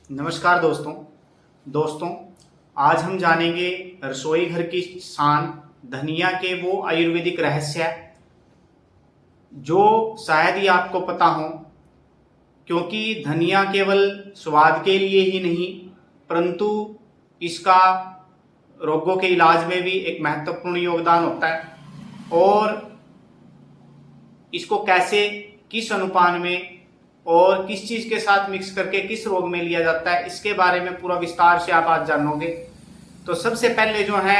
नमस्कार दोस्तों आज हम जानेंगे रसोई घर की शान धनिया के वो आयुर्वेदिक रहस्य जो शायद ही आपको पता हो, क्योंकि धनिया केवल स्वाद के लिए ही नहीं परंतु इसका रोगों के इलाज में भी एक महत्वपूर्ण योगदान होता है। और इसको कैसे, किस अनुपान में और किस चीज के साथ मिक्स करके किस रोग में लिया जाता है, इसके बारे में पूरा विस्तार से आप आज जानोगे। तो सबसे पहले जो है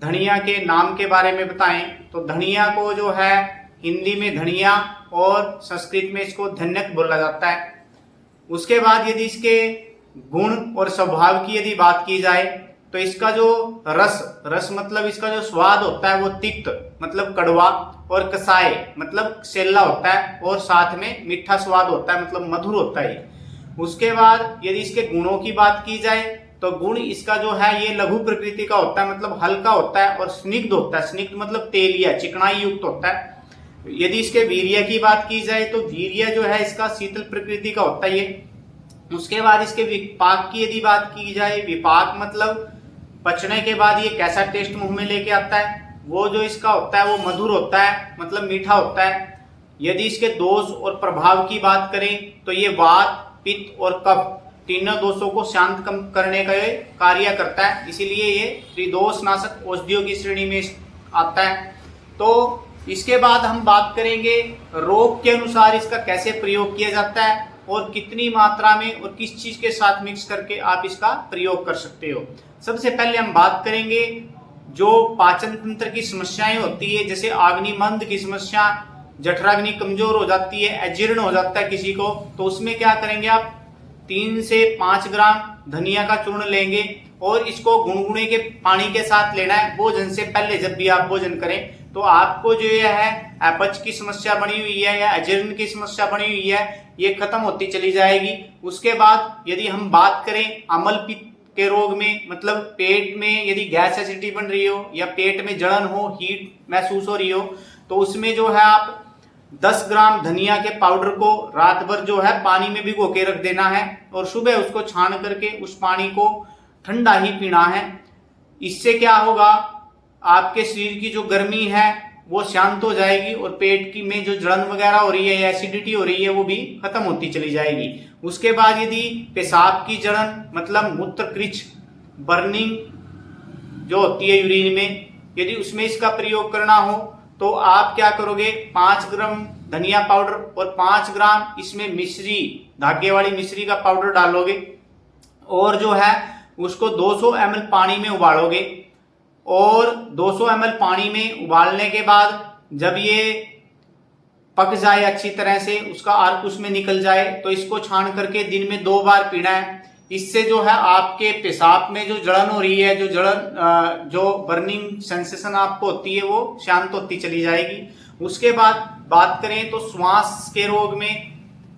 धनिया के नाम के बारे में बताएं तो धनिया को जो है हिंदी में धनिया और संस्कृत में इसको धन्यक बोला जाता है। उसके बाद यदि इसके गुण और स्वभाव की यदि बात की जाए तो इसका जो रस मतलब इसका जो स्वाद होता है वो तिक्त मतलब कड़वा और कसाय मतलब सेला होता है और साथ में मीठा स्वाद होता है मतलब मधुर होता है। उसके बाद यदि इसके गुणों की बात की जाए तो गुण इसका जो है ये लघु प्रकृति का होता है मतलब हल्का होता है और स्निग्ध होता है। स्निग्ध मतलब तेलिया चिकनाई युक्त होता है। यदि इसके वीर्य की बात की जाए तो वीर्य जो है इसका शीतल प्रकृति का होता है ये। उसके बाद इसके विपाक की यदि बात की जाए, विपाक मतलब पचने के बाद ये कैसा टेस्ट मुंह में लेके आता है, वो जो इसका होता है वो मधुर होता है मतलब मीठा होता है। यदि इसके दोष और प्रभाव की बात करें तो ये वात, पित्त और कफ तीनों दोषों को शांत कम करने का कार्य करता है, इसीलिए ये त्रिदोष नाशक औषधियों की श्रेणी में आता है। तो इसके बाद हम बात करेंगे रोग के अनुसार इसका कैसे प्रयोग किया जाता है और कितनी मात्रा में और किस चीज के साथ मिक्स करके आप इसका प्रयोग कर सकते हो। सबसे पहले हम बात करेंगे जो पाचन तंत्र की समस्याएं होती है, जैसे अग्निमंद की समस्या, जठराग्नि कमजोर हो जाती है, अजीर्ण हो जाता है किसी को, तो उसमें क्या करेंगे आप 3 से 5 ग्राम धनिया का चूर्ण लेंगे और इसको गुनगुने के पानी के साथ लेना है भोजन से पहले। जब भी आप भोजन करें तो आपको जो यह है अपच की समस्या बनी हुई है या अजीर्ण की समस्या बनी हुई है ये खत्म होती चली जाएगी। उसके बाद यदि हम बात करें अम्ल पित्त के रोग में, मतलब पेट में यदि गैस एसिडिटी बन रही हो या पेट में जलन हो, हीट महसूस हो रही हो, तो उसमें जो है आप 10 ग्राम धनिया के पाउडर को रात भर जो है पानी में भिगो के रख देना है और सुबह उसको छान करके उस पानी को ठंडा ही पीना है। इससे क्या होगा, आपके शरीर की जो गर्मी है वो शांत हो जाएगी और पेट की में जो जलन वगैरह हो रही है या एसिडिटी हो रही है वो भी खत्म होती चली जाएगी। उसके बाद यदि पेशाब की जलन मतलब मूत्र कृच बर्निंग जो होती है यूरिन में, यदि उसमें इसका प्रयोग करना हो तो आप क्या करोगे 5 ग्राम धनिया पाउडर और 5 ग्राम इसमें मिश्री, धागे वाली मिश्री का पाउडर डालोगे और जो है उसको 200 ml पानी में उबालोगे और 200 ml पानी में उबालने के बाद जब ये पक जाए अच्छी तरह से, उसका अर्क उसमें निकल जाए, तो इसको छान करके दिन में 2 बार पीना है। इससे जो है आपके पेशाब में जो जलन हो रही है, जो बर्निंग सेंसेशन आपको होती है वो शांत होती चली जाएगी। उसके बाद बात करें तो श्वास के रोग में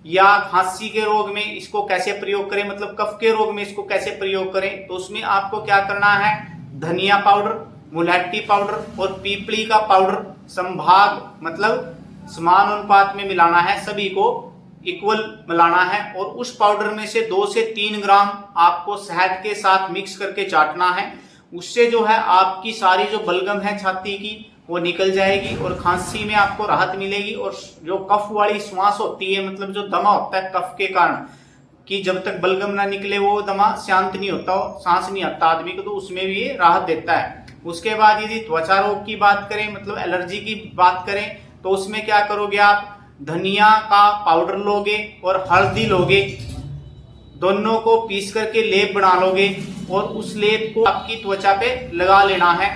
या खांसी के रोग में इसको कैसे प्रयोग करें, मतलब कफ के रोग में इसको कैसे प्रयोग करें, तो उसमें आपको क्या करना है धनिया पाउडर, मुलहट्टी पाउडर और पीपली का पाउडर संभाग मतलब समान अनुपात में मिलाना है, सभी को इक्वल मिलाना है और उस पाउडर में से 2 से 3 ग्राम आपको शहद के साथ मिक्स करके चाटना है। उससे जो है आपकी सारी जो बलगम है छाती की वो निकल जाएगी और खांसी में आपको राहत मिलेगी। और जो कफ वाली श्वास होती है मतलब जो दमा होता है कफ के कारण कि जब तक बलगम ना निकले वो दमा शांत नहीं होता, सांस नहीं आता आदमी को, तो उसमें भी ये राहत देता है। उसके बाद यदि त्वचा रोग की बात करें मतलब एलर्जी की बात करें तो उसमें क्या करोगे आप धनिया का पाउडर लोगे और हल्दी लोगे, दोनों को पीस करके लेप बना लोगे और उस लेप को आपकी त्वचा पे लगा लेना है।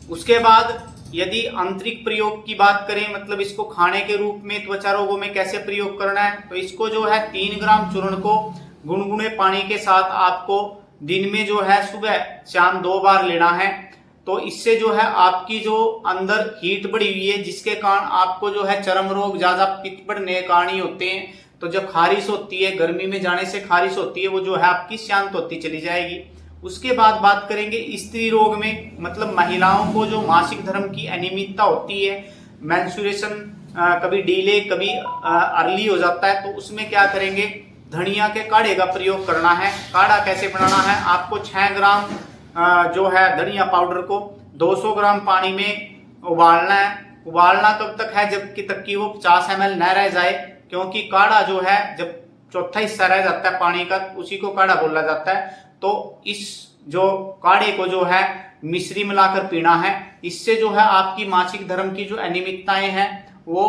उसके बाद यदि आंतरिक प्रयोग की बात करें मतलब इसको खाने के रूप में त्वचा रोगों में कैसे प्रयोग करना है, तो इसको जो है 3 ग्राम चूर्ण को गुनगुने पानी के साथ आपको दिन में जो है सुबह शाम 2 बार लेना है। तो इससे जो है आपकी जो अंदर हीट बढ़ी हुई है जिसके कारण आपको जो है चर्म रोग ज्यादा पित्त बढ़ने के कारण ही होते हैं, तो जब खारिश होती है गर्मी में जाने से खारिश होती है वो जो है आपकी शांत होती चली जाएगी। उसके बाद बात करेंगे स्त्री रोग में, मतलब महिलाओं को जो मासिक धर्म की अनियमितता होती है, मेंस्ट्रुएशन कभी डीले कभी अर्ली हो जाता है, तो उसमें क्या करेंगे धनिया के काढ़े का प्रयोग करना है। काढ़ा कैसे बनाना है, आपको 6 ग्राम जो है धनिया पाउडर को 200 ग्राम पानी में उबालना है। उबालना तब तक है जब तक कि वो 50 ml न रह जाए, क्योंकि काढ़ा जो है जब चौथा हिस्सा रह जाता है पानी का, उसी को काढ़ा बोला जाता है। तो इस जो काढ़े को जो है मिश्री मिलाकर पीना है। इससे जो है आपकी मासिक धर्म की जो अनियमितताएं हैं वो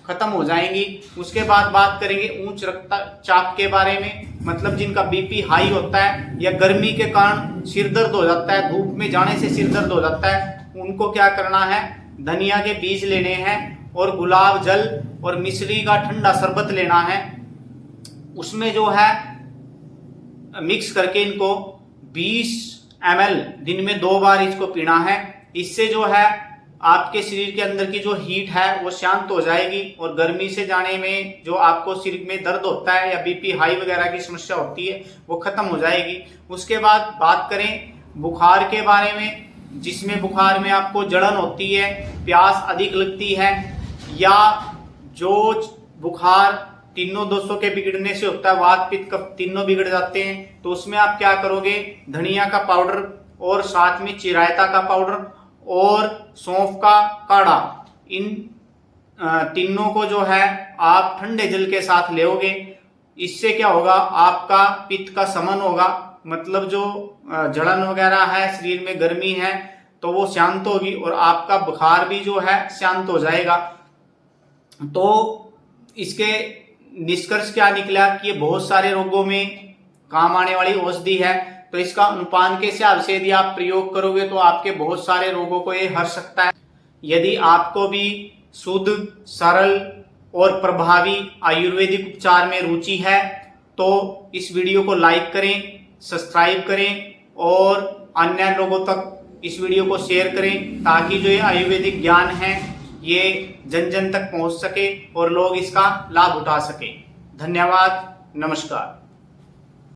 खत्म हो जाएंगी। उसके बाद बात करेंगे उच्च रक्तचाप के बारे में, मतलब जिनका बीपी हाई होता है या गर्मी के कारण सिर दर्द हो जाता है, धूप में जाने से सिर दर्द हो जाता है, उनको क्या करना है, धनिया के बीज लेने हैं और गुलाब जल और मिश्री का ठंडा शरबत लेना है। उसमें जो है मिक्स करके इनको 20 ml दिन में 2 बार इसको पीना है। इससे जो है आपके शरीर के अंदर की जो हीट है वो शांत हो जाएगी और गर्मी से जाने में जो आपको सिर में दर्द होता है या बीपी हाई वगैरह की समस्या होती है वो खत्म हो जाएगी। उसके बाद बात करें बुखार के बारे में, जिसमें बुखार में आपको जलन होती है, प्यास अधिक लगती है या जो बुखार तीनों दोषों के बिगड़ने से होता है, वात पित्त कफ तीनों बिगड़ जाते हैं, तो उसमें आप क्या करोगे, धनिया का पाउडर और साथ में चिरायता का पाउडर और सौंफ का काढ़ा, इन तीनों को जो है आप ठंडे जल के साथ लेओगे। इससे क्या होगा, आपका पित्त का शमन होगा, मतलब जो जलन वगैरह है, शरीर में गर्मी है तो वो शांत होगी और आपका बुखार भी जो है शांत हो जाएगा। तो इसके निष्कर्ष क्या निकला कि ये बहुत सारे रोगों में काम आने वाली औषधि है। तो इसका अनुपान के हिसाब से यदि आप प्रयोग करोगे तो आपके बहुत सारे रोगों को ये हर सकता है। यदि आपको भी शुद्ध, सरल और प्रभावी आयुर्वेदिक उपचार में रुचि है तो इस वीडियो को लाइक करें, सब्सक्राइब करें और अन्य लोगों तक इस वीडियो को शेयर करें, ताकि जो ये आयुर्वेदिक ज्ञान है ये जन जन तक पहुंच सके और लोग इसका लाभ उठा सके। धन्यवाद, नमस्कार।